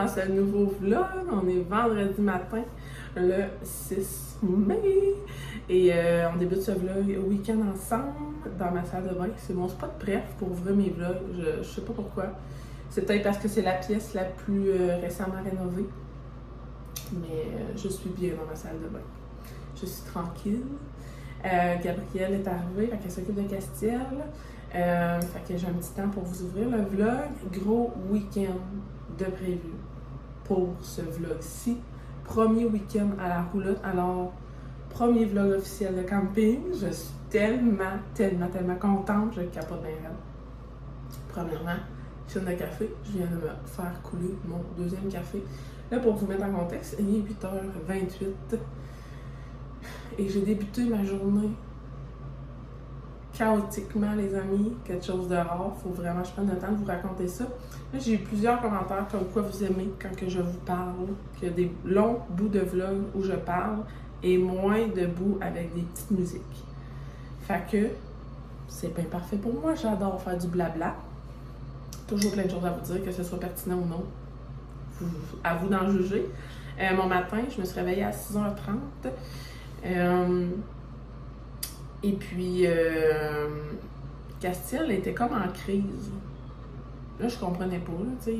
ce nouveau vlog. On est vendredi matin, le 6 mai. Et on débute ce vlog au week-end ensemble dans ma salle de bain. C'est mon spot préf pour ouvrir mes vlogs. Je sais pas pourquoi. C'est peut-être parce que c'est la pièce la plus récemment rénovée. Mais je suis bien dans ma salle de bain. Je suis tranquille. Gabrielle est arrivée, fait qu'elle s'occupe de Castiel. Fait que j'ai un petit temps pour vous ouvrir le vlog. Gros week-end de prévu pour ce vlog-ci. Premier week-end à la roulotte. Alors, premier vlog officiel de camping. Je suis tellement contente. Je capote bien raide. Premièrement, chaîne de café. Je viens de me faire couler mon deuxième café. Là, pour vous mettre en contexte, il est 8h28. Et j'ai débuté ma journée chaotiquement, les amis. Quelque chose de rare. Faut vraiment que je prenne le temps de vous raconter ça. Là, j'ai eu plusieurs commentaires comme quoi vous aimez quand que je vous parle. Qu'il y a des longs bouts de vlog où je parle et moins de bouts avec des petites musiques. Fait que c'est bien parfait pour moi. J'adore faire du blabla. Toujours plein de choses à vous dire, que ce soit pertinent ou non. À vous d'en juger. Mon matin, je me suis réveillée à 6h30. Et puis, Castiel était comme en crise. Là, je comprenais pas. Tu sais,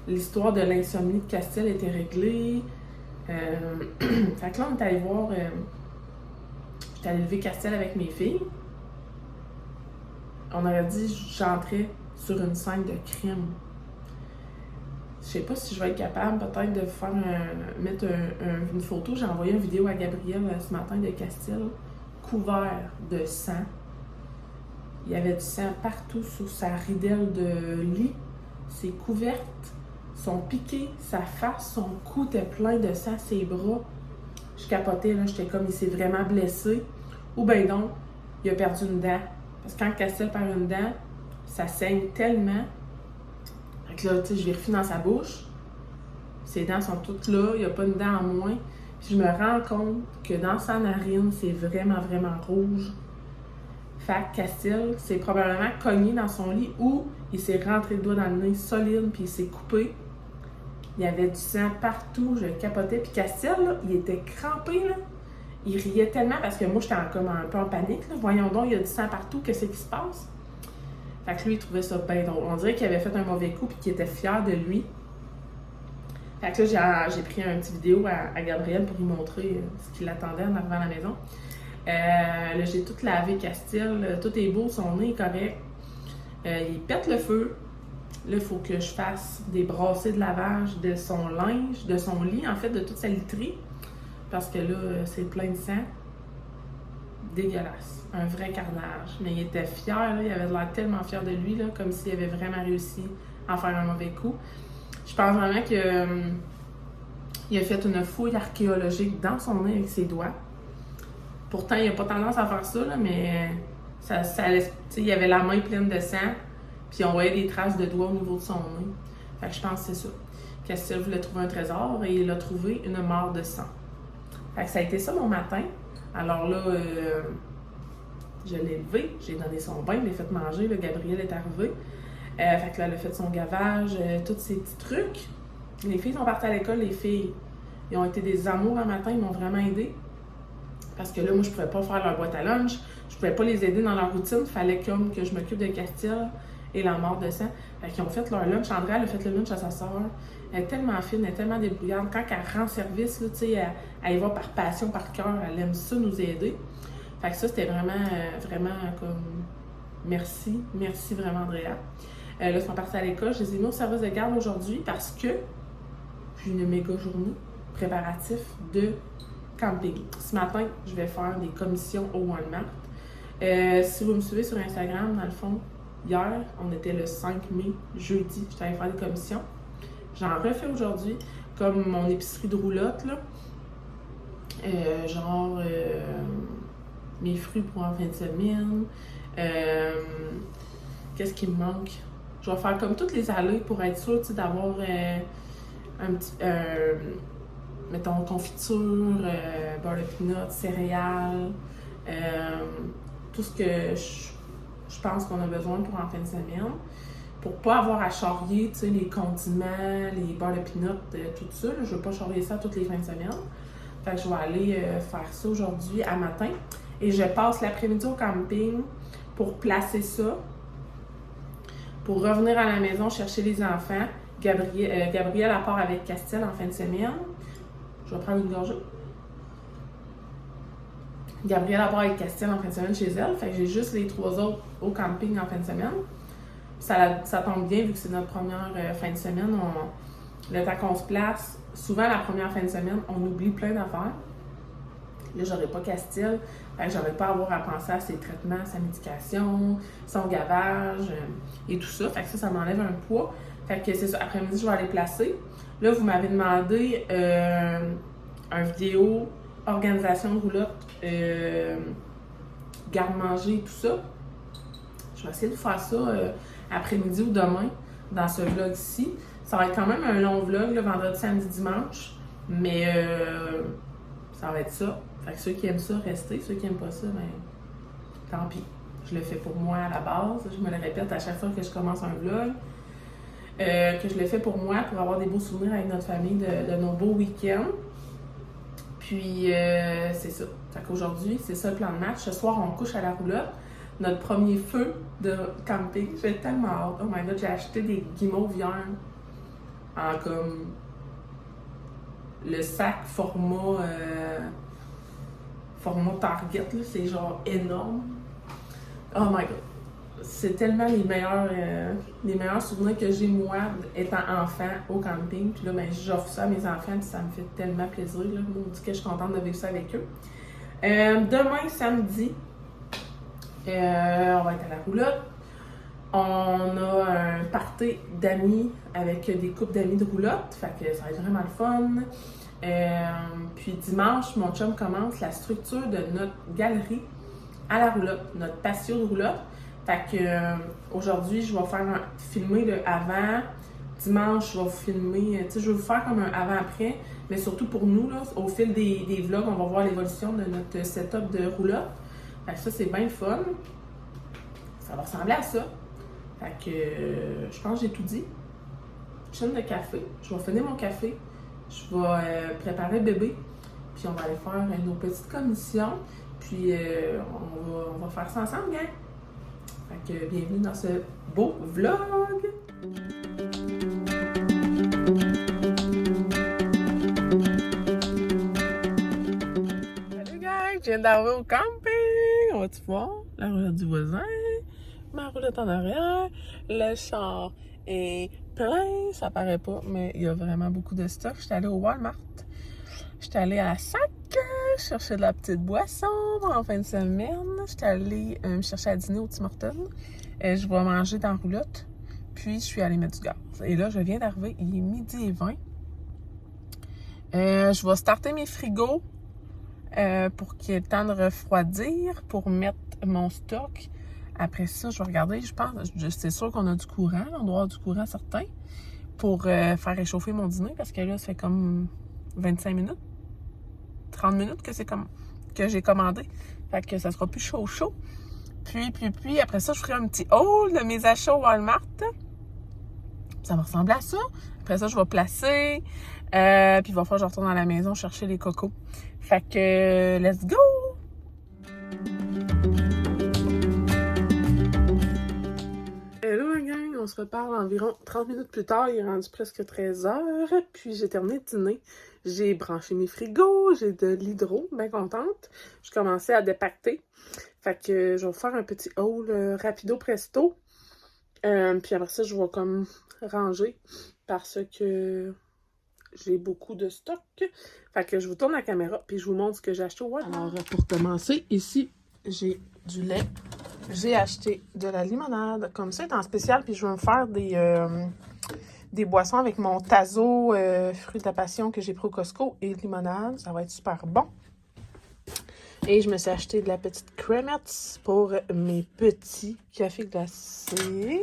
l'histoire de l'insomnie de Castiel était réglée. Fait que là, on est allé voir. J'étais allée lever Castiel avec mes filles. On aurait dit que j'entrais sur une scène de crime. Je sais pas si je vais être capable peut-être de faire mettre une photo. J'ai envoyé une vidéo à Gabrielle ce matin de Castiel, couvert de sang. Il y avait du sang partout sur sa ridelle de lit. Ses couvertes sont piquées, sa face, son cou était plein de sang, ses bras. Je capotais, là, j'étais comme, il s'est vraiment blessé. Ou bien donc, il a perdu une dent. Parce que quand Castiel perd une dent, ça saigne tellement. Fait que là, tu sais, je vérifie dans sa bouche. Ses dents sont toutes là, il n'y a pas une dent en moins. Puis je me rends compte que dans sa narine, c'est vraiment rouge. Fait que Castiel s'est probablement cogné dans son lit ou il s'est rentré le doigt dans le nez solide puis il s'est coupé. Il y avait du sang partout, je capotais. Puis Castiel, là, il était crampé, là. Il riait tellement parce que moi, j'étais comme un peu en panique, là. Voyons donc, il y a du sang partout, qu'est-ce qui se passe? Fait que lui, il trouvait ça bien drôle. On dirait qu'il avait fait un mauvais coup puis qu'il était fier de lui. Fait que là, j'ai pris une petite vidéo à Gabrielle pour lui montrer ce qui l'attendait en arrivant à la maison. Là, j'ai tout lavé Castiel. Tout est beau, son nez est correct. Il pète le feu. Là, il faut que je fasse des brassées de lavage de son linge, de son lit, en fait, de toute sa literie. Parce que là, c'est plein de sang. Dégueulasse. Un vrai carnage. Mais il était fier, là. Il avait l'air tellement fier de lui, là, comme s'il avait vraiment réussi à faire un mauvais coup. Je pense vraiment qu'il a fait une fouille archéologique dans son nez avec ses doigts. Pourtant, il n'a pas tendance à faire ça, là, mais il avait la main pleine de sang, puis on voyait des traces de doigts au niveau de son nez. Fait que je pense que c'est ça. Castiel voulait trouver un trésor et il a trouvé une mare de sang. Fait que ça a été ça mon matin. Alors là, je l'ai levé, j'ai donné son bain, je l'ai fait manger, le Gabriel est arrivé. Fait que là, elle a fait son gavage, tous ces petits trucs. Les filles sont parties à l'école, les filles. Ils ont été des amours un matin, ils m'ont vraiment aidé. Parce que là, moi, je pouvais pas faire leur boîte à lunch, je pouvais pas les aider dans leur routine, il fallait comme que je m'occupe de Castiel et la mort de sang. Fait qu'ils ont fait leur lunch. Andrea, elle a fait le lunch à sa soeur. Elle est tellement fine, elle est tellement débrouillarde. Quand elle rend service, là, tu sais, elle y va par passion, par cœur, elle aime ça nous aider. Fait que ça, c'était vraiment comme merci vraiment, Andrea. Là, ils sont partis à l'école. Je les ai mis au service de garde aujourd'hui parce que j'ai une méga journée préparatif de camping. Ce matin, je vais faire des commissions au Walmart. Si vous me suivez sur Instagram, dans le fond, hier, on était le 5 mai, jeudi, j'étais allée faire des commissions. J'en refais aujourd'hui, comme mon épicerie de roulotte, là. Mes fruits pour en fin de semaine. Qu'est-ce qui me manque? Je vais faire comme toutes les allées pour être sûre d'avoir un petit, mettons, confiture, beurre de peanut, céréales, tout ce que je pense qu'on a besoin pour en fin de semaine. pour pas avoir à charrier, tu sais, les condiments, les beurres de pinot, tout ça. Là. Je veux pas charrier ça toutes les fins de semaine. Fait que je vais aller faire ça aujourd'hui à matin. Et je passe l'après-midi au camping pour placer ça. Pour revenir à la maison, chercher les enfants. Gabrielle part avec Castille en fin de semaine. Je vais prendre une gorgée. Gabrielle part avec Castille en fin de semaine chez elle. Fait que j'ai juste les 3 autres au camping en fin de semaine. Ça tombe bien vu que c'est notre première fin de semaine. Le temps qu'on se place, souvent la première fin de semaine, on oublie plein d'affaires. Là, j'aurais pas Castille. Fait que j'aurais pas à avoir à penser à ses traitements, sa médication, son gavage et tout ça. Fait que ça m'enlève un poids. Fait que c'est ça. Après-midi, je vais aller placer. Là, vous m'avez demandé un vidéo organisation de roulotte, garde-manger et tout ça. Je vais essayer de faire ça après-midi ou demain dans ce vlog-ci. Ça va être quand même un long vlog, le vendredi, samedi, dimanche. Mais ça va être ça. Fait que ceux qui aiment ça, restez. Ceux qui n'aiment pas ça, ben tant pis. Je le fais pour moi à la base. Je me le répète à chaque fois que je commence un vlog. Que je le fais pour moi, pour avoir des beaux souvenirs avec notre famille de nos beaux week-ends. Puis, c'est ça. Fait qu'aujourd'hui, c'est ça le plan de match. Ce soir, on couche à la roulotte. Notre premier feu de camping. J'ai tellement hâte. Oh my god, j'ai acheté des guimauves hier en comme le sac format Target, là. C'est genre énorme. Oh my god. C'est tellement les meilleurs souvenirs que j'ai, moi, étant enfant au camping. Puis là, ben, j'offre ça à mes enfants, puis ça me fait tellement plaisir. Là. On dit que je suis contente de vivre ça avec eux. Demain, samedi, on va être à la roulotte. On a un party d'amis avec des couples d'amis de roulotte. Fait que ça va être vraiment le fun. Puis dimanche, mon chum commence la structure de notre galerie à la roulotte, notre patio de roulotte. Fait que aujourd'hui, je vais filmer le avant. Dimanche, je vais vous filmer, tu sais, je vais vous faire comme un avant-après, mais surtout pour nous, là, au fil des vlogs, on va voir l'évolution de notre setup de roulotte. Fait que ça, c'est bien le fun. Ça va ressembler à ça. Fait que je pense que j'ai tout dit. Chaîne de café. Je vais finir mon café. Je vais préparer bébé. Puis on va aller faire nos petites commissions. Puis on va faire ça ensemble, gang. Fait que bienvenue dans ce beau vlog! Salut gang! Je viens d'arriver au camping! On va-tu voir? La roulette du voisin, ma roulette en arrière, le char est plein, ça paraît pas, mais il y a vraiment beaucoup de stock. J'étais allée au Walmart. J'étais allée à la SAC chercher de la petite boisson en fin de semaine. J'étais allée me chercher à dîner au Tim Hortons. Je vais manger dans la roulotte. Puis, je suis allée mettre du gaz. Et là, je viens d'arriver. Il est 12h20. Je vais starter mes frigos pour qu'il y ait le temps de refroidir, pour mettre mon stock. Après ça, je vais regarder. Je pense, c'est sûr qu'on a du courant. On doit avoir du courant certain pour faire réchauffer mon dîner parce que là, ça fait comme 25 minutes. 30 minutes que j'ai commandé. Fait que ça sera plus chaud. Puis, après ça, je ferai un petit haul de mes achats au Walmart. Ça va ressembler à ça. Après ça, je vais placer. Puis, il va falloir que je retourne à la maison chercher les cocos. Fait que, let's go! Hello, la gang! On se reparle environ 30 minutes plus tard. Il est rendu presque 13h. Puis, j'ai terminé de dîner. J'ai branché mes frigos, j'ai de l'hydro, bien contente. Je commençais à dépacter. Fait que je vais faire un petit haul rapido presto. Puis après ça, je vais comme ranger parce que j'ai beaucoup de stock. Fait que je vous tourne la caméra puis je vous montre ce que j'ai acheté au Walmart. Alors, pour commencer, ici, j'ai du lait. J'ai acheté de la limonade. Comme ça, c'est en spécial. Puis je vais me faire des boissons avec mon Tazo fruits de la passion que j'ai pris au Costco et limonade. Ça va être super bon. Et je me suis acheté de la petite crémette pour mes petits cafés glacés.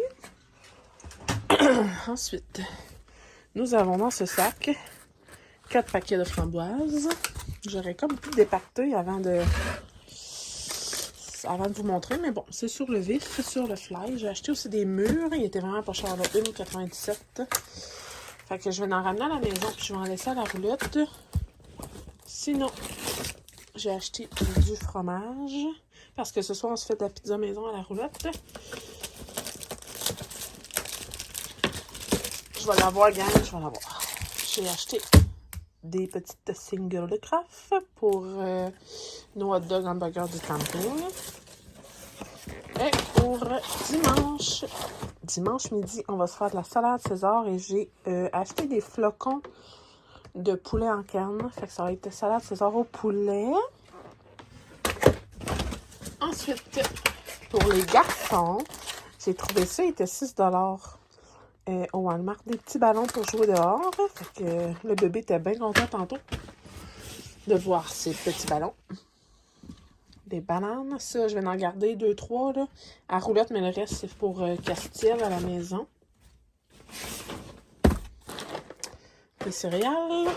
Ensuite, nous avons dans ce sac 4 paquets de framboises. J'aurais comme pu départer avant de avant de vous montrer, mais bon, c'est sur le vif, c'est sur le fly. J'ai acheté aussi des murs, il était vraiment pas cher, là, 1,97 $. Fait que je vais en ramener à la maison, puis je vais en laisser à la roulotte. Sinon, j'ai acheté du fromage, parce que ce soir, on se fait de la pizza maison à la roulotte. Je vais l'avoir, gang, je vais l'avoir. J'ai acheté des petites singles de Kraft pour nos hot dog hamburgers du camping. Et pour dimanche midi, on va se faire de la salade César et j'ai acheté des flocons de poulet en canne. Fait que ça va être salade César au poulet. Ensuite, pour les garçons, j'ai trouvé ça, il était 6 $ au Walmart. Des petits ballons pour jouer dehors. Fait que le bébé était bien content tantôt de voir ces petits ballons. Des bananes. Ça, je vais en garder 2-3 là, à roulotte, mais le reste, c'est pour Castille à la maison. Des céréales.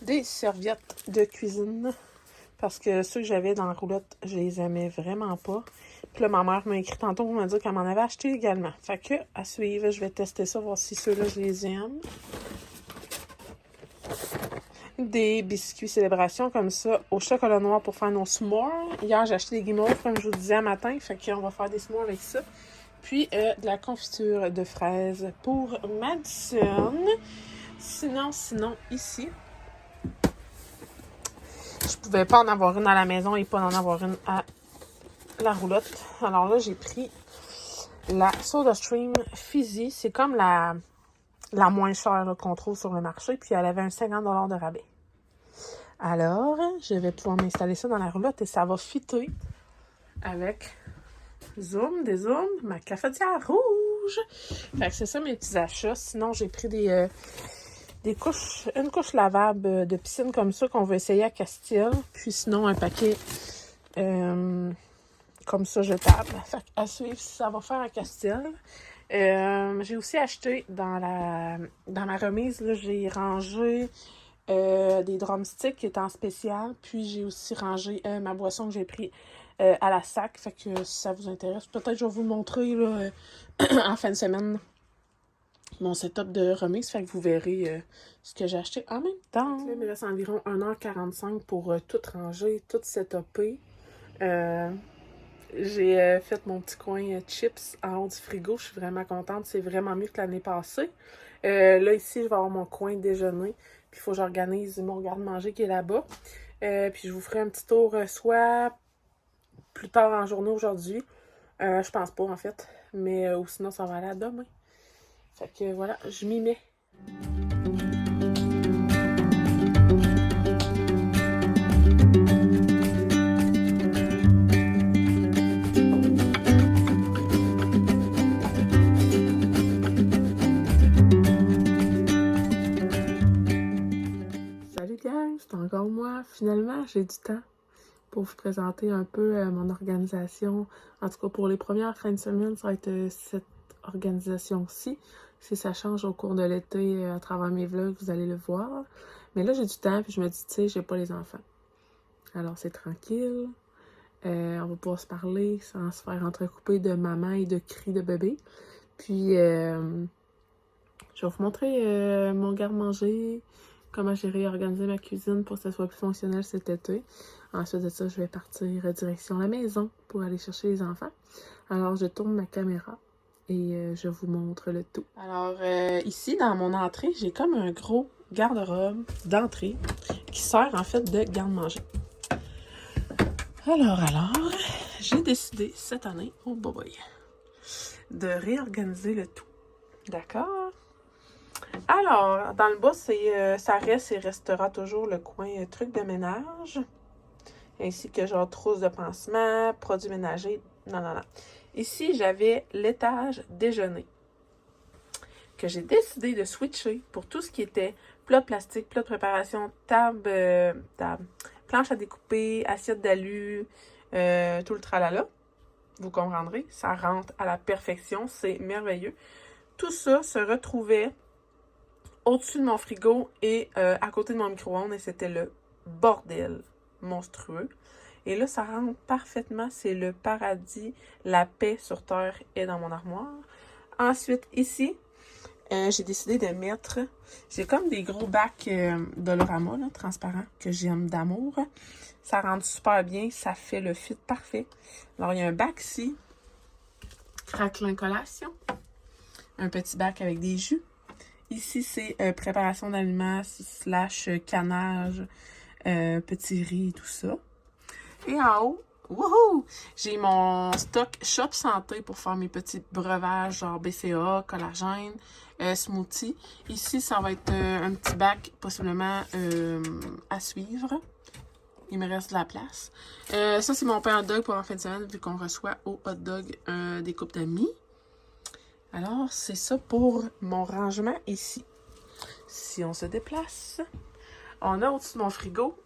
Des serviettes de cuisine. Parce que ceux que j'avais dans la roulotte, je les aimais vraiment pas. Puis là, ma mère m'a écrit tantôt pour me dire qu'elle m'en avait acheté également. Fait que, à suivre, je vais tester ça, voir si ceux-là, je les aime. Des biscuits célébration comme ça au chocolat noir pour faire nos s'mores. Hier, j'ai acheté des guimauves, comme je vous disais à matin. Fait qu'on va faire des s'mores avec ça. Puis, de la confiture de fraises pour Madison. Sinon, ici, je pouvais pas en avoir une à la maison et pas en avoir une à la roulotte. Alors là, j'ai pris la SodaStream Fizzy. C'est comme la moins chère qu'on trouve sur le marché. Puis elle avait un 50 $ de rabais. Alors, je vais pouvoir m'installer ça dans la roulotte et ça va fitter avec des zooms, ma cafetière rouge. Fait que c'est ça mes petits achats. Sinon, j'ai pris une couche lavable de piscine comme ça qu'on va essayer à Castille. Puis sinon, un paquet comme ça jetable. Fait à suivre si ça va faire à Castille. J'ai aussi acheté dans ma remise, là, j'ai rangé des drumsticks qui étaient en spécial. Puis j'ai aussi rangé ma boisson que j'ai pris à la sac. Fait que si ça vous intéresse, peut-être je vais vous montrer là, en fin de semaine mon setup de remise. Fait que vous verrez ce que j'ai acheté en même temps. Là, il me reste environ 1h45 pour tout ranger, tout setuper. J'ai fait mon petit coin chips en haut du frigo. Je suis vraiment contente. C'est vraiment mieux que l'année passée. Là, ici, je vais avoir mon coin déjeuner. Puis, il faut que j'organise mon garde-manger qui est là-bas. Puis, je vous ferai un petit tour soit plus tard en journée aujourd'hui. Je pense pas, en fait. Mais ou sinon, ça va aller à demain. Fait que voilà, je m'y mets. C'est encore moi. Finalement, j'ai du temps pour vous présenter un peu mon organisation. En tout cas, pour les premières fins de semaine, ça va être cette organisation-ci. Si ça change au cours de l'été à travers mes vlogs, vous allez le voir. Mais là, j'ai du temps, puis je me dis, tu sais, j'ai pas les enfants. Alors, c'est tranquille. On va pouvoir se parler sans se faire entrecouper de maman et de cris de bébé. Puis, je vais vous montrer mon garde-manger, comment j'ai réorganisé ma cuisine pour que ça soit plus fonctionnel cet été. Ensuite de ça, je vais partir direction la maison pour aller chercher les enfants. Alors, je tourne ma caméra et je vous montre le tout. Alors, ici, dans mon entrée, j'ai comme un gros garde-robe d'entrée qui sert en fait de garde-manger. Alors, j'ai décidé cette année, oh boy, de réorganiser le tout. D'accord? Alors, dans le bas, ça reste et restera toujours le coin truc de ménage, ainsi que genre trousse de pansement, produits ménagers, non. Ici, j'avais l'étage déjeuner, que j'ai décidé de switcher pour tout ce qui était plat plastique, plat de préparation, table, planche à découper, assiette d'alu, tout le tralala. Vous comprendrez, ça rentre à la perfection, c'est merveilleux. Tout ça se retrouvait au-dessus de mon frigo et à côté de mon micro-ondes et c'était le bordel. monstrueux. Et là, ça rentre parfaitement. C'est le paradis. La paix sur terre est dans mon armoire. Ensuite, ici, j'ai décidé de mettre... J'ai comme des gros bacs Dolorama, là, transparents, que j'aime d'amour. Ça rentre super bien. Ça fait le fit parfait. Alors, il y a un bac ici. Craquelin collation. Un petit bac avec des jus. Ici, c'est préparation d'aliments / canage, petit riz et tout ça. Et en haut, wouhou! J'ai mon stock Shop Santé pour faire mes petits breuvages genre BCA, collagène, smoothie. Ici, ça va être un petit bac possiblement à suivre. Il me reste de la place. Ça, c'est mon pain hot dog pour en fin de semaine vu qu'on reçoit au hot dog des coupes d'amis. Alors, c'est ça pour mon rangement ici. Si on se déplace, on a au-dessus de mon frigo,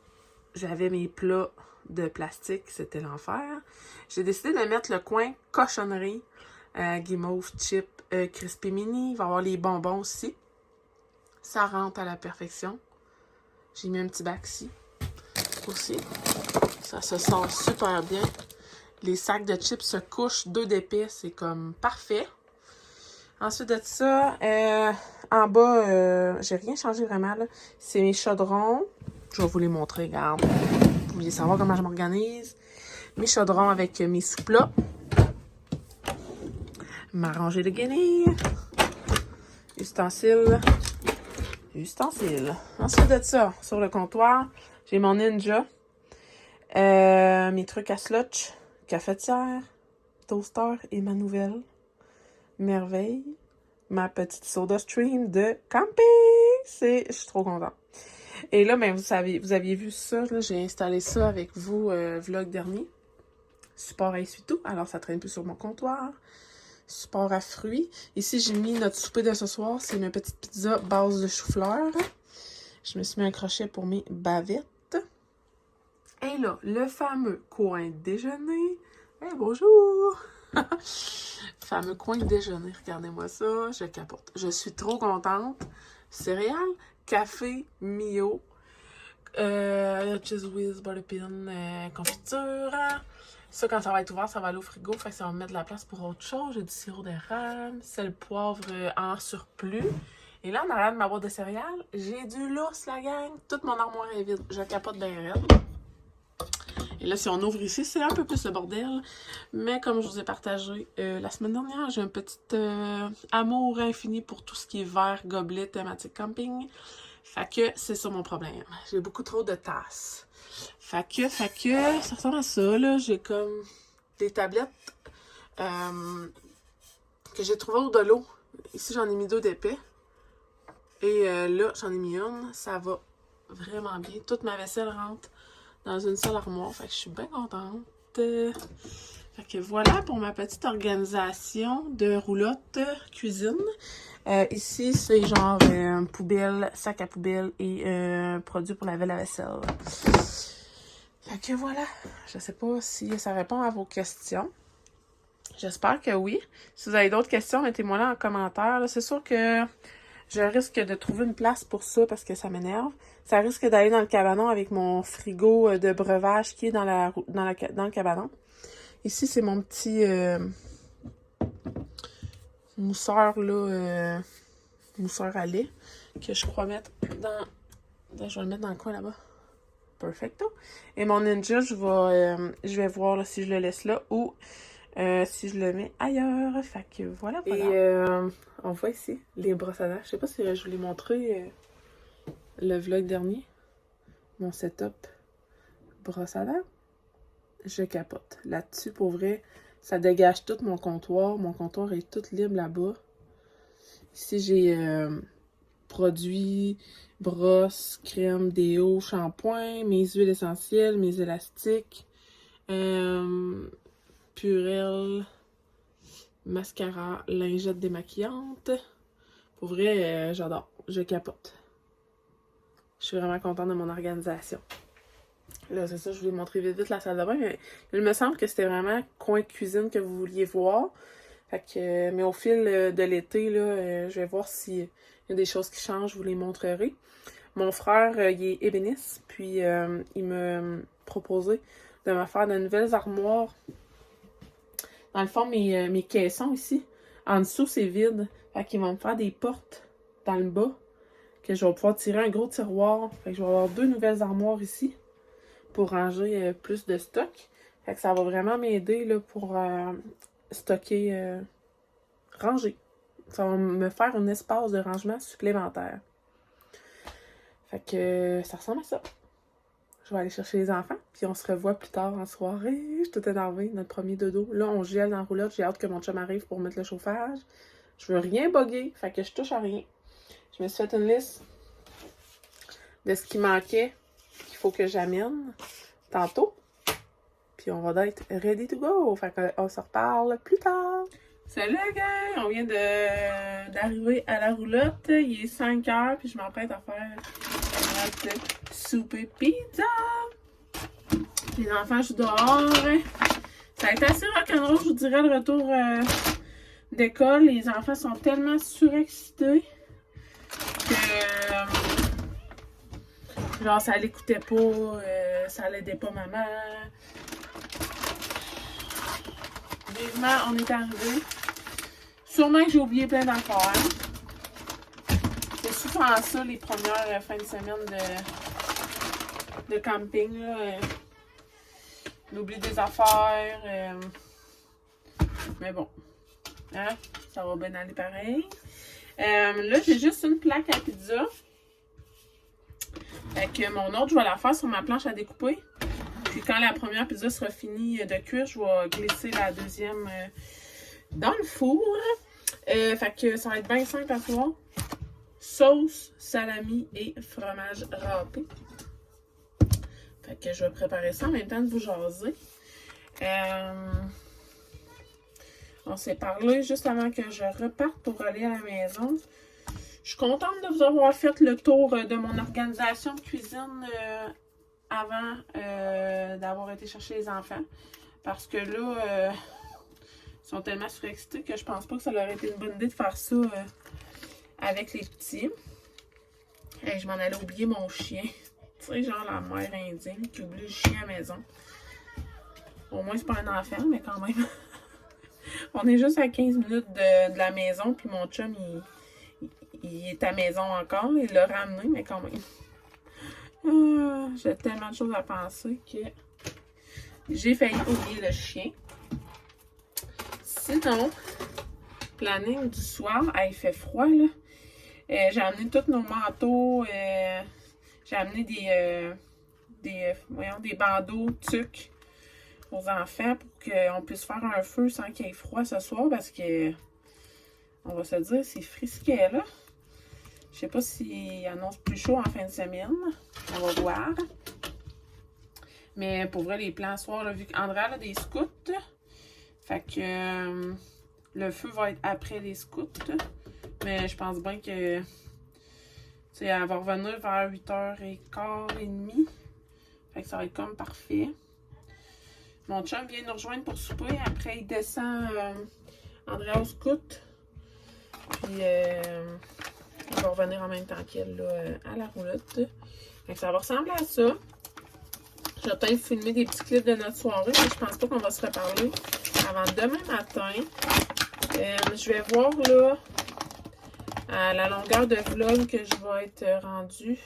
j'avais mes plats de plastique, c'était l'enfer. J'ai décidé de mettre le coin cochonnerie, guimauve, chip, crispy mini. Il va y avoir les bonbons aussi. Ça rentre à la perfection. J'ai mis un petit bac ici aussi. Ça se sent super bien. Les sacs de chips se couchent 2 d'épais, c'est comme parfait. Ensuite de ça, en bas, j'ai rien changé vraiment, là. C'est mes chaudrons. Je vais vous les montrer, regarde. Vous voulez savoir comment je m'organise. Mes chaudrons avec mes sous-plats. Ma rangée de guenilles. Ustensiles. Ensuite de ça, sur le comptoir, j'ai mon Ninja. Mes trucs à slotch. Cafetière. Toaster et ma nouvelle merveille, ma petite soda stream de camping. Je suis trop contente. Et là, ben, vous aviez vu ça, là, j'ai installé ça avec vous, vlog dernier. Support à essuie-tout, alors ça traîne plus sur mon comptoir. Support à fruits. Ici, j'ai mis notre souper de ce soir, c'est une petite pizza base de chou-fleur. Je me suis mis un crochet pour mes bavettes. Et là, le fameux coin déjeuner. Hey, bonjour! Fameux coin déjeuner, regardez-moi ça, je capote. Je suis trop contente. Céréales, café, Mio, cheese whiz, butterpin, confiture. Ça, quand ça va être ouvert, ça va aller au frigo, fait que ça va me mettre de la place pour autre chose. J'ai du sirop d'érable, sel, poivre en surplus. Et là, en arrière de ma boîte de céréales, j'ai du lousse, la gang. Toute mon armoire est vide. Je capote bien raide. Et là, si on ouvre ici, c'est un peu plus le bordel. Mais comme je vous ai partagé la semaine dernière, j'ai un petit amour infini pour tout ce qui est verre, gobelet, thématique camping. Fait que c'est ça mon problème. J'ai beaucoup trop de tasses. Fait que, ça ressemble à ça, là. J'ai comme des tablettes que j'ai trouvées au de l'eau. Ici, j'en ai mis 2 d'épais. Et là, j'en ai mis une. Ça va vraiment bien. Toute ma vaisselle rentre dans une seule armoire. Fait que je suis bien contente. Fait que voilà pour ma petite organisation de roulotte cuisine. Ici, c'est genre poubelle, sac à poubelle et produit pour laver la vaisselle. Fait que voilà. Je sais pas si ça répond à vos questions. J'espère que oui. Si vous avez d'autres questions, mettez-moi là en commentaire. C'est sûr que je risque de trouver une place pour ça parce que ça m'énerve. Ça risque d'aller dans le cabanon avec mon frigo de breuvage qui est dans le cabanon. Ici, c'est mon petit mousseur, là, mousseur à lait que je crois mettre dans... Je vais le mettre dans le coin là-bas. Perfecto. Et mon Ninja, je vais voir là, si je le laisse là ou si je le mets ailleurs. Fait que voilà. Et on voit ici les brosses à dents. Je sais pas si je vous l'ai montré le vlog dernier. Mon setup brosse à dents. Je capote. Là-dessus, pour vrai, ça dégage tout mon comptoir. Mon comptoir est tout libre là-bas. Ici, j'ai produits, brosse, crème, déo, shampoing, mes huiles essentielles, mes élastiques, Purell, mascara, lingette démaquillante. Pour vrai, j'adore. Je capote. Je suis vraiment contente de mon organisation. Là, c'est ça, je vous ai montré vite la salle de bain, mais il me semble que c'était vraiment coin cuisine que vous vouliez voir. Fait que, mais au fil de l'été, là, je vais voir s'il y a des choses qui changent, je vous les montrerai. Mon frère, il est ébéniste, puis il me proposé de me faire de nouvelles armoires. Dans le fond, mes caissons ici, en dessous, c'est vide. Fait qu'ils vont me faire des portes dans le bas, que je vais pouvoir tirer un gros tiroir. Fait que je vais avoir 2 nouvelles armoires ici pour ranger plus de stock. Fait que ça va vraiment m'aider là, pour stocker, ranger. Ça va me faire un espace de rangement supplémentaire. Fait que ça ressemble à ça. Je vais aller chercher les enfants, puis on se revoit plus tard en soirée. Je suis toute énervée, notre premier dodo. Là, on gèle dans la roulotte. J'ai hâte que mon chum arrive pour mettre le chauffage. Je veux rien bugger, fait que je touche à rien. Je me suis fait une liste de ce qui manquait, qu'il faut que j'amène tantôt. Puis on va être ready to go. Fait qu'on se reparle plus tard. Salut les gars! On vient d'arriver à la roulotte. Il est 5 heures, puis je m'apprête à faire notre souper pizza. Les enfants, je suis dehors. Ça a été assez rock'n'roll, je vous dirais, le retour d'école. Les enfants sont tellement surexcités que genre ça l'écoutait pas, ça l'aidait pas maman. Vivement, on est arrivé. Sûrement que j'ai oublié plein d'affaires. C'est souvent ça les premières fins de semaine de camping. Là. On oublie des affaires. Mais bon. Hein? Ça va bien aller pareil. Là, j'ai juste une plaque à pizza. Fait que mon autre, je vais la faire sur ma planche à découper. Puis quand la première pizza sera finie de cuire, je vais glisser la deuxième dans le four. Fait que ça va être bien simple à faire. Sauce, salami et fromage râpé. Fait que je vais préparer ça en même temps de vous jaser. On s'est parlé juste avant que je reparte pour aller à la maison. Je suis contente de vous avoir fait le tour de mon organisation de cuisine avant d'avoir été chercher les enfants. Parce que là, ils sont tellement surexcités que je pense pas que ça leur ait été une bonne idée de faire ça avec les petits. Et je m'en allais oublier mon chien. Tu sais, genre la mère indienne qui oublie le chien à la maison. Au moins, c'est pas un enfant, mais quand même. On est juste à 15 minutes de la maison, puis mon chum, il est à la maison encore. Il l'a ramené, mais quand même. J'ai tellement de choses à penser que j'ai failli oublier le chien. Sinon, planning du soir, il fait froid, là. J'ai amené tous nos manteaux. J'ai amené des bandeaux tucs aux enfants pour qu'on puisse faire un feu sans qu'il y ait froid ce soir parce que, on va se dire, c'est frisquet là. Je sais pas s'il annonce plus chaud en fin de semaine. On va voir. Mais pour vrai, les plans ce soir, là, vu qu'André a des scouts, fait que le feu va être après les scouts. Mais je pense bien que elle va revenir vers 8h15, 30. Fait que ça va être comme parfait. Mon chum vient nous rejoindre pour souper. Après, il descend André au scout. Puis, il va revenir en même temps qu'elle à la roulotte. Fait que ça va ressembler à ça. Je vais peut-être filmer des petits clips de notre soirée. Mais je pense pas qu'on va se reparler avant demain matin. Je vais voir là à la longueur de vlog que je vais être rendue.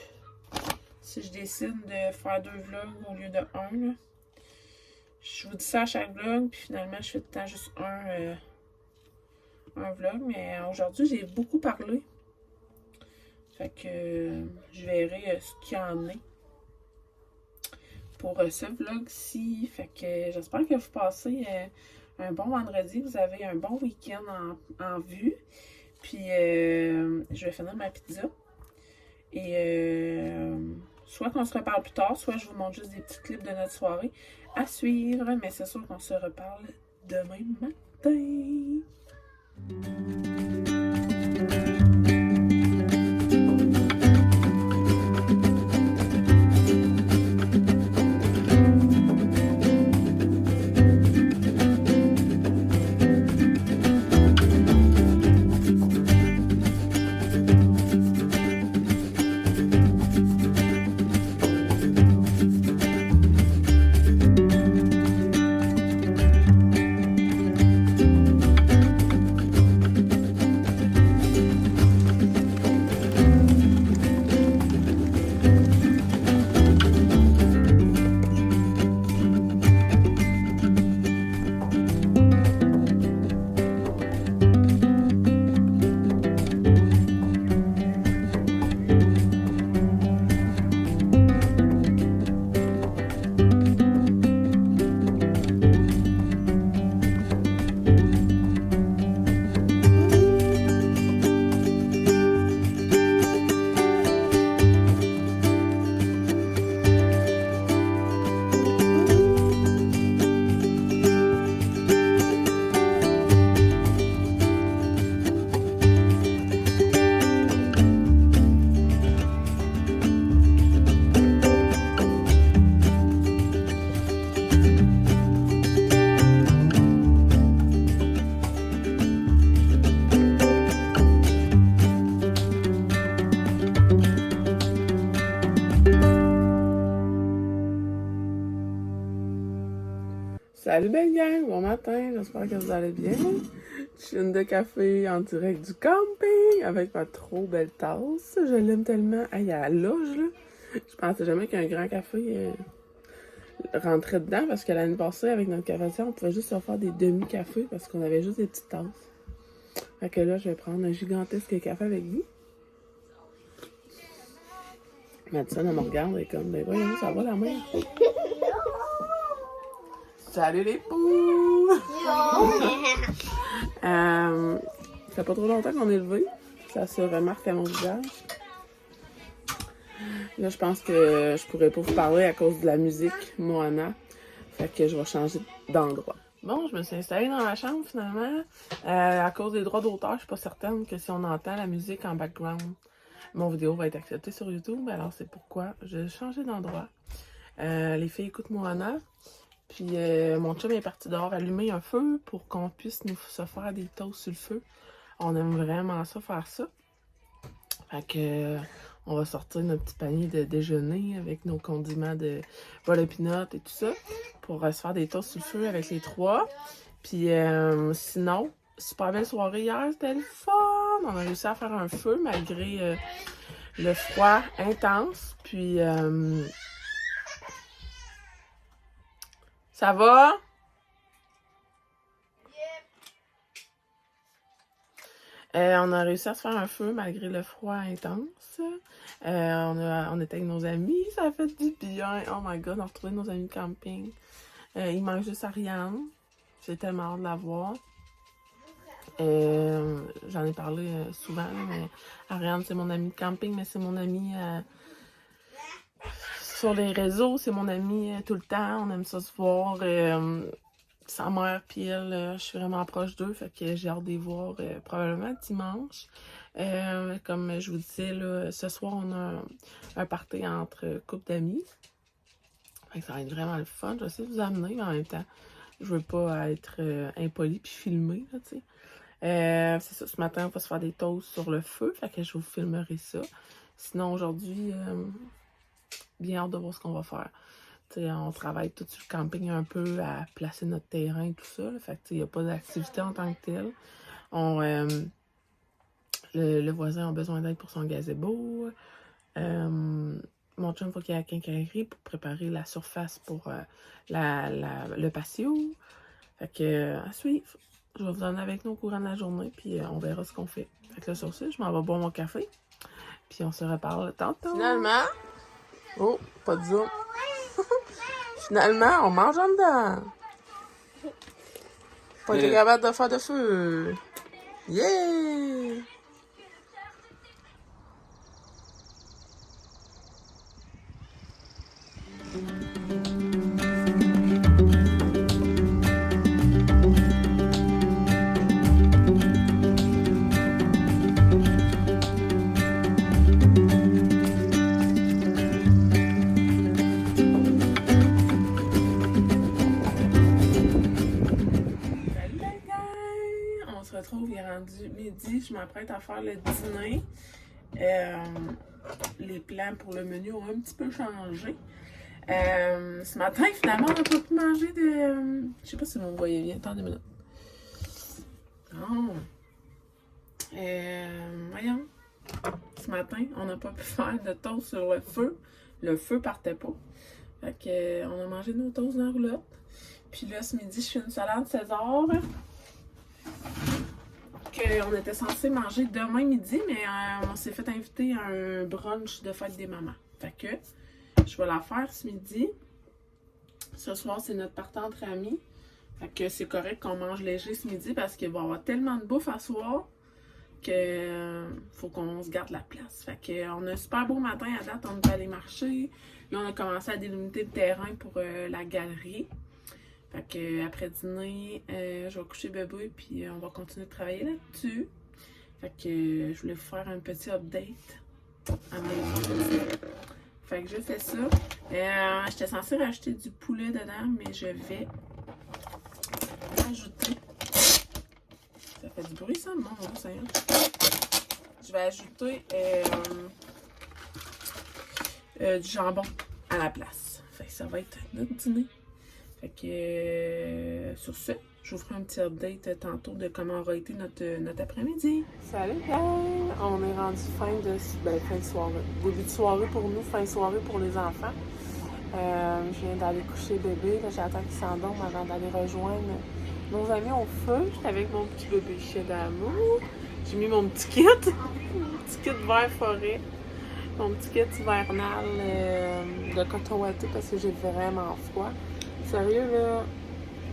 Si je décide de faire 2 vlogs au lieu de 1. Là. Je vous dis ça à chaque vlog, puis finalement, je fais tout le temps juste un vlog. Mais aujourd'hui, j'ai beaucoup parlé. Fait que je verrai ce qu'il y en a pour ce vlog-ci. Fait que j'espère que vous passez un bon vendredi. Vous avez un bon week-end en vue. Puis, je vais finir ma pizza. Et soit qu'on se reparle plus tard, soit je vous montre juste des petits clips de notre soirée à suivre. Mais c'est sûr qu'on se reparle demain matin. Salut belle gang, bon matin, j'espère que vous allez bien. Chine de café en direct du camping avec ma trop belle tasse. Je l'aime tellement. Hey, il y a la loge là. Je pensais jamais qu'un grand café rentrait dedans parce que l'année passée avec notre cafetière, on pouvait juste se faire des demi-cafés parce qu'on avait juste des petites tasses. Fait que là, je vais prendre un gigantesque café avec vous. Madison, elle me regarde et comme, ben voyons, ça va la mère. Salut les poules! Ça fait pas trop longtemps qu'on est levé. Ça se remarque à mon visage. Là, je pense que je pourrais pas vous parler à cause de la musique Moana. Fait que je vais changer d'endroit. Bon, je me suis installée dans ma chambre finalement. À cause des droits d'auteur, je suis pas certaine que si on entend la musique en background, mon vidéo va être acceptée sur YouTube. Alors c'est pourquoi j'ai changé d'endroit. Les filles écoutent Moana. Puis mon chum est parti dehors allumer un feu pour qu'on puisse nous se faire des toasts sur le feu. On aime vraiment ça, faire ça. Fait que on va sortir notre petit panier de déjeuner avec nos condiments de beurre de pinot et tout ça pour se faire des toasts sur le feu avec les trois. Puis sinon, super belle soirée hier, c'était le fun! On a réussi à faire un feu malgré le froid intense. Puis ça va? On a réussi à se faire un feu malgré le froid intense. On était avec nos amis, ça a fait du bien. Oh my god, on a retrouvé nos amis de camping. Il manque juste Ariane. J'ai tellement hâte de la voir. J'en ai parlé souvent, mais Ariane, c'est mon amie de camping, mais c'est mon amie sur les réseaux. C'est mon amie tout le temps. On aime ça se voir. Sa mère puis elle, je suis vraiment proche d'eux, fait que j'ai hâte de les voir probablement dimanche. Comme je vous disais, là, ce soir, on a un party entre couples d'amis. Fait que ça va être vraiment le fun. Je vais essayer de vous amener, mais en même temps, je veux pas être impolie puis filmer, là, tu sais. C'est ça, ce matin, on va se faire des toasts sur le feu, fait que je vous filmerai ça. Sinon, aujourd'hui, bien hâte de voir ce qu'on va faire. T'sais, on travaille tout sur le camping un peu à placer notre terrain et tout ça. Là. Fait que il n'y a pas d'activité en tant que telle. Le voisin a besoin d'aide pour son gazebo. Mon chum, faut qu'il y ait la quincaillerie pour préparer la surface pour le patio. Fait que à suivre. Je vais vous en avec nous au courant de la journée, puis on verra ce qu'on fait. Fait que là, sur ça, je m'en vais boire mon café. Puis on se reparle tantôt. Finalement, oh, pas de zoom. Finalement, on mange en dedans. Pas été capable de faire de feu. Yeah! Il est rendu midi, je m'apprête à faire le dîner. Les plans pour le menu ont un petit peu changé. Ce matin, finalement, on n'a pas pu manger de... je sais pas si vous me voyez bien. Attendez une minute. Oh. Voyons. Ce matin, on n'a pas pu faire de toast sur le feu. Le feu partait pas. Fait que, on a mangé nos toasts dans la roulotte. Puis là, ce midi, je fais une salade César. On était censé manger demain midi, mais on s'est fait inviter à un brunch de fête des mamans. Fait que je vais la faire ce midi. Ce soir, c'est notre party entre amis. Fait que c'est correct qu'on mange léger ce midi parce qu'il va y avoir tellement de bouffe à soir que faut qu'on se garde la place. Fait que on a un super beau matin à date, on est allé marcher. Là, on a commencé à délimiter le terrain pour la galerie. Fait que après dîner, je vais coucher bébé puis on va continuer de travailler là-dessus. Fait que je voulais vous faire un petit update. Fait que je fais ça. J'étais censée rajouter du poulet dedans, mais je vais ajouter. Ça fait du bruit ça, mon Dieu Seigneur. Je vais ajouter du jambon à la place. Fait que ça va être notre dîner. Fait que sur ce, je vous ferai un petit update tantôt de comment aura été notre après-midi. Salut gang! On est rendu fin de soirée. Début de soirée pour nous, fin de soirée pour les enfants. Je viens d'aller coucher bébé. Là, j'attends qu'il s'endorme avant d'aller rejoindre nos amis au feu. J'étais avec mon petit bébé chien d'amour. J'ai mis mon petit kit. Mon petit kit vert forêt. Mon petit kit hivernal de coton ouaté parce que j'ai vraiment froid. Sérieux, là,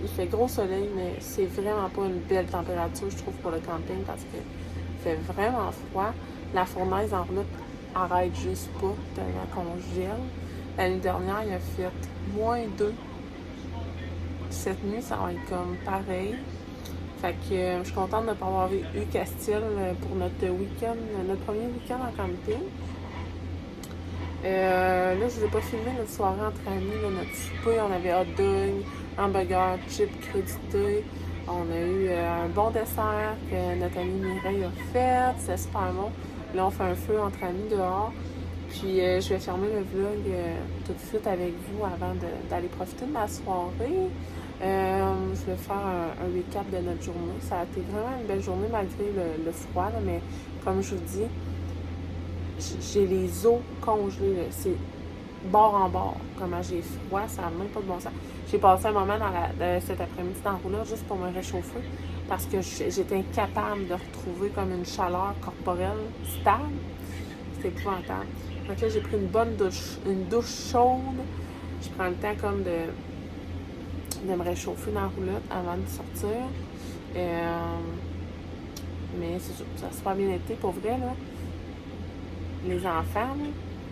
il fait gros soleil, mais c'est vraiment pas une belle température, je trouve, pour le camping parce que il fait vraiment froid. La fournaise en route arrête juste pas tellement qu'on gèle. L'année dernière, il a fait -2. Cette nuit, ça va être comme pareil. Fait que je suis contente de ne pas avoir eu Castille pour notre week-end, notre premier week-end en camping. Là, je vous ai pas filmé notre soirée entre amis, là, notre souper. On avait hot dog, hamburger, chips crédités. On a eu un bon dessert que notre amie Mireille a fait. C'est super bon. Là, on fait un feu entre amis dehors. Puis, je vais fermer le vlog tout de suite avec vous avant d'aller profiter de ma soirée. Je vais faire un recap de notre journée. Ça a été vraiment une belle journée malgré le froid, là, mais comme je vous dis, j'ai les os congelés. Là. C'est bord en bord. Comment j'ai froid, ça n'a même pas de bon sens. J'ai passé un moment cet après-midi dans la roulotte juste pour me réchauffer parce que j'étais incapable de retrouver comme une chaleur corporelle stable. C'était épouvantable. Donc là, j'ai pris une douche chaude. Je prends le temps comme de me réchauffer dans la roulotte avant de sortir. Mais c'est sûr, ça a super bien été pour vrai, là. Les enfants, là,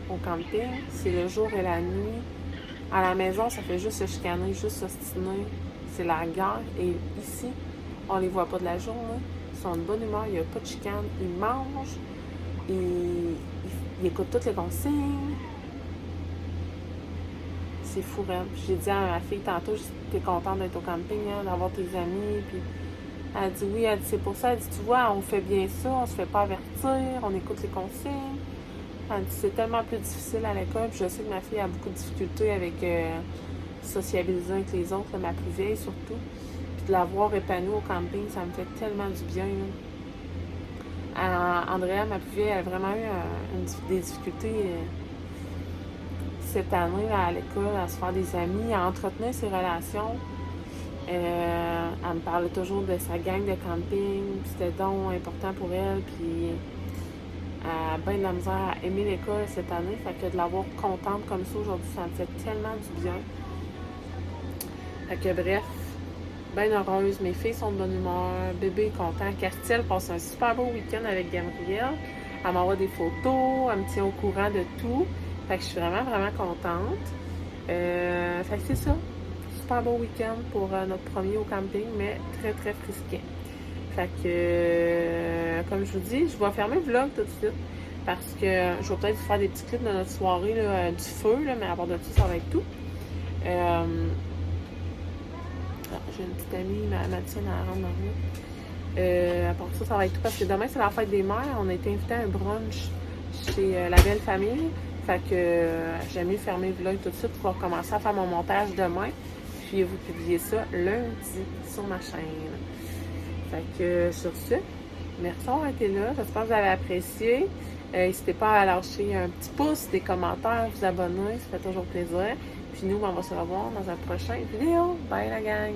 au camping, c'est le jour et la nuit. À la maison, ça fait juste se chicaner, juste s'ostiner. C'est la guerre. Et ici, on les voit pas de la journée. Ils sont de bonne humeur, il n'y a pas de chicane. Ils mangent, ils écoutent toutes les consignes. C'est fou, hein. J'ai dit à ma fille tantôt, t'es contente d'être au camping, hein, d'avoir tes amis. Puis elle dit oui, elle dit c'est pour ça. Elle dit, tu vois, on fait bien ça, on se fait pas avertir, on écoute les consignes. Elle dit c'est tellement plus difficile à l'école. Puis je sais que ma fille a beaucoup de difficultés avec sociabiliser avec les autres, là, ma plus vieille surtout. Puis de la voir épanouie au camping, ça me fait tellement du bien. Andrea, ma plus vieille, elle a vraiment eu des difficultés cette année là, à l'école, à se faire des amis, à entretenir ses relations. Elle me parlait toujours de sa gang de camping, puis c'était donc important pour elle, puis elle a bien de la misère à aimer l'école cette année, fait que de l'avoir contente comme ça aujourd'hui, ça me fait tellement du bien. Fait que bref, bien heureuse, mes filles sont de bonne humeur, bébé est content, Castiel passe un super beau week-end avec Gabrielle, elle m'envoie des photos, elle me tient au courant de tout, fait que je suis vraiment, vraiment contente. Fait que c'est ça. Super beau week-end pour notre premier au camping, mais très, très frisquet. Fait que, comme je vous dis, je vais fermer le vlog tout de suite parce que je vais peut-être vous faire des petits clips de notre soirée, là, du feu, là, mais à part de ça, ça va être tout. J'ai une petite amie, ma tienne à rendre à part ça, ça va être tout parce que demain, c'est la fête des mères. On a été invité à un brunch chez la belle famille. Fait que j'aime mieux fermer le vlog tout de suite pour commencer à faire mon montage demain. Puis vous publier ça lundi sur ma chaîne. Fait que sur ce, merci d'avoir été là. J'espère que vous avez apprécié. N'hésitez pas à lâcher un petit pouce, des commentaires, vous abonner, ça fait toujours plaisir. Puis nous, on va se revoir dans un prochain vidéo. Bye la gang!